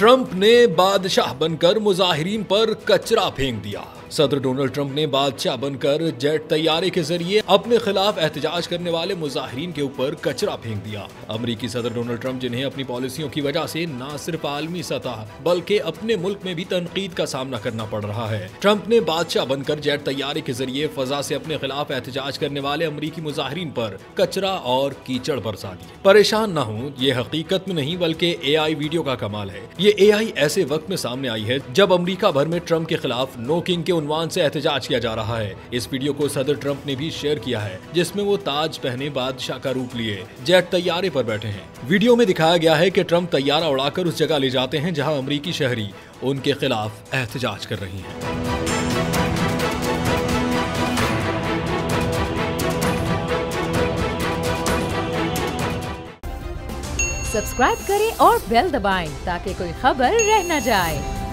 Trump ने बादशाह बनकर मुजाहिरीन पर कचरा फेंक दिया। सदर डोनाल्ड ट्रंप ने बादशाह बनकर जेट तैयारे के जरिए अपने खिलाफ एहतजाज करने वाले मुजाहिरीन के ऊपर कचरा फेंक दिया। अमेरिकी सदर डोनाल्ड ट्रंप, जिन्हें अपनी पॉलिसियों की वजह से न सिर्फ आलमी सतह बल्कि अपने मुल्क में भी तनकीद का सामना करना पड़ रहा है, ट्रंप ने बादशाह बनकर जेट तैयारे के जरिए फजा से अपने खिलाफ एहतजाज करने वाले अमेरिकी मुजाहिरीन पर कचरा और कीचड़ बरसा दी। परेशान न हो, ये हकीकत में नहीं बल्कि AI वीडियो का कमाल है। ये AI ऐसे वक्त में सामने आई है जब अमेरिका भर में ट्रंप के खिलाफ नो किंग के उन्वान से एहतजाज किया जा रहा है। इस वीडियो को सदर ट्रंप ने भी शेयर किया है, जिसमें वो ताज पहने बादशाह का रूप लिए जेट तैयारे पर बैठे हैं। वीडियो में दिखाया गया है कि ट्रंप तैयारा उड़ाकर उस जगह ले जाते हैं जहां अमेरिकी शहरी उनके खिलाफ एहतजाज कर रही हैं। सब्सक्राइब करें और बेल दबाएं ताकि कोई खबर रह न जाए।